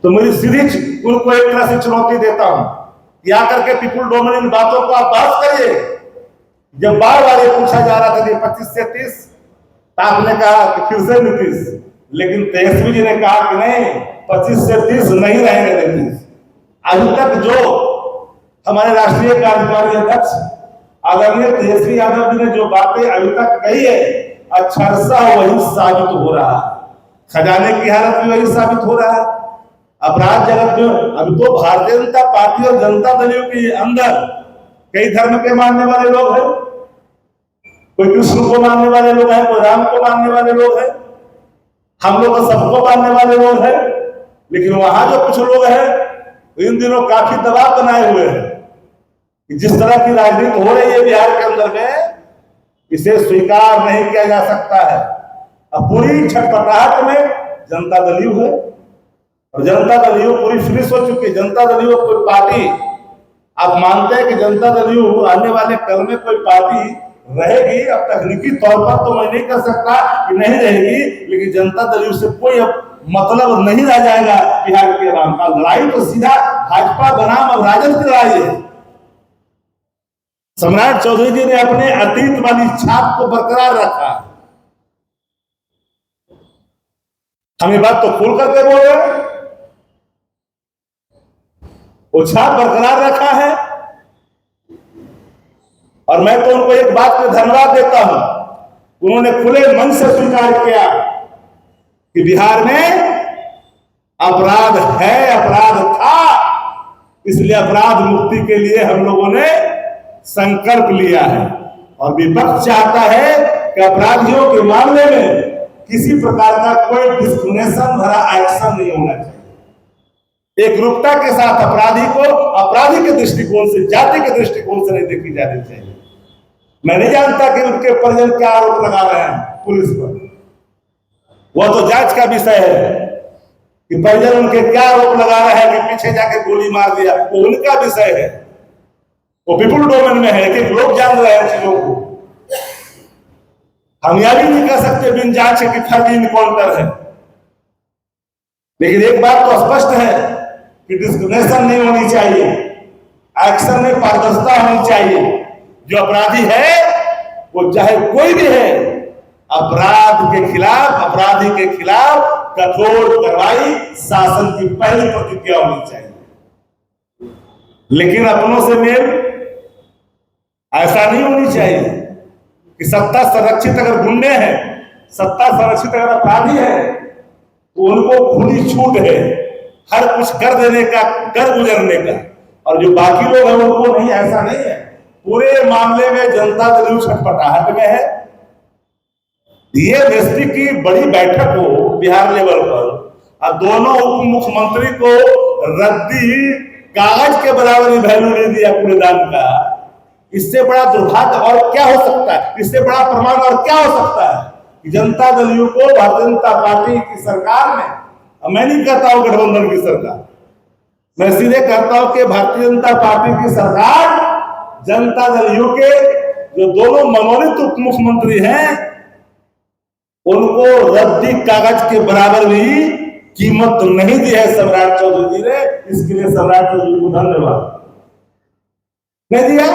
तो मेरी सीधी उनको एक तरह से चुनौती देता हूं कि आकर के पीपुल डोमेन इन बातों को आप बात करिए। जब बार बार ये पूछा जा रहा था कि 25 से 30, तो आपने कहा कि फिर से नीतीश, लेकिन तेजस्वी जी ने कहा कि नहीं, 25 से 30 नहीं रहेंगे नीतीश। अभी तक जो हमारे राष्ट्रीय कार्यकारी अध्यक्ष आदरणीय तेजस्वी यादव जी ने जो बातें अभी तक कही है, अक्षरशः वही साबित हो रहा है। खजाने की हालत भी वही साबित हो रहा है। अपराध जगत में अभी तो भारतीय जनता पार्टी और जनता दल के अंदर कई धर्म के मानने वाले लोग हैं, कोई कृष्ण को मानने वाले लोग हैं, कोई राम को मानने वाले लोग हैं, हम लोग तो सबको मानने वाले लोग हैं। लेकिन वहां जो कुछ लोग हैं इन दिनों काफी दबाव बनाए हुए हैं कि जिस तरह की राजनीति हो रही है बिहार के अंदर में, इसे स्वीकार नहीं किया जा सकता है। अब पूरी छटपटाहट में जनता दल यू है और जनता दल यू पूरी फिनिश हो चुकी है। जनता दल यू कोई पार्टी, आप मानते हैं कि जनता दल यू आने वाले कल में कोई पार्टी रहेगी? अब तकनीकी तौर पर तो मैं नहीं कर सकता कि नहीं रहेगी, लेकिन जनता दल यू से कोई अब मतलब नहीं रह जाएगा बिहार के नाम का। लड़ाई तो सीधा भाजपा बनाम अब राजद की लड़ाई है। सम्राट चौधरी जी ने अपने अतीत वाली छाप को बरकरार रखा। हम ये बात तो खोल करके बोल रहे हैं, वो छाप बरकरार रखा है। और मैं तो उनको एक बात पे धन्यवाद देता हूं, उन्होंने खुले मन से स्वीकार किया कि बिहार में अपराध है, अपराध था, इसलिए अपराध मुक्ति के लिए हम लोगों ने संकल्प लिया है। और विपक्ष चाहता है कि अपराधियों के मामले में किसी प्रकार का कोई डिस्क्रिमिनेशन भरा एक्शन नहीं होना चाहिए। एक रूपता के साथ अपराधी को अपराधी के दृष्टिकोण से, जाति के दृष्टिकोण से नहीं देखी जानी चाहिए। मैं नहीं जानता कि उनके परिजन क्या आरोप लगा रहे हैं पुलिस पर, वह तो जांच का विषय है कि परिजन उनके क्या आरोप लगा रहे हैं कि पीछे जाके गोली मार दिया, वो उनका विषय है, वो पीपुल डोमेन में है कि लोग जान रहे हैं चीजों को। हम यह भी नहीं कह सकते बिन जांच कि फर्जी इनकाउंटर है। लेकिन एक बात तो स्पष्ट है कि डिस्क्रिमिनेशन नहीं होनी चाहिए, एक्शन में पारदर्शिता होनी चाहिए। जो अपराधी है वो चाहे कोई भी है, अपराध के खिलाफ, अपराधी के खिलाफ कठोर कार्रवाई शासन की पहली प्रतिज्ञा होनी चाहिए। लेकिन अपनों से मेल ऐसा नहीं होनी चाहिए कि सत्ता संरक्षित अगर गुंडे हैं, सत्ता संरक्षित अगर अपराधी है, तो उनको खुली छूट है हर कुछ कर देने का, कर गुजरने का, और जो बाकी लोग हैं उनको नहीं, ऐसा नहीं है। पूरे मामले में जनता दल छटपटाहट में है। ये एसपी की बड़ी बैठक हो बिहार लेवल पर, और दोनों उप मुख्यमंत्री को रद्दी कागज के बराबर वैल्यू दे दिया कूड़ेदान का। इससे बड़ा दुर्भाग्य और क्या हो सकता है? इससे बड़ा प्रमाण और क्या हो सकता है कि जनता दल यू को भारतीय जनता पार्टी की सरकार में, मैं नहीं कहता हूं गठबंधन की सरकार, मैं सीधे कहता हूं कि भारतीय जनता पार्टी की सरकार जनता दल यू के जो दोनों मनोनीत उप मुख्यमंत्री हैं उनको रद्दी कागज के बराबर भी कीमत नहीं दी है सम्राट चौधरी जी ने। इसके लिए सम्राट चौधरी को धन्यवाद। नहीं दिया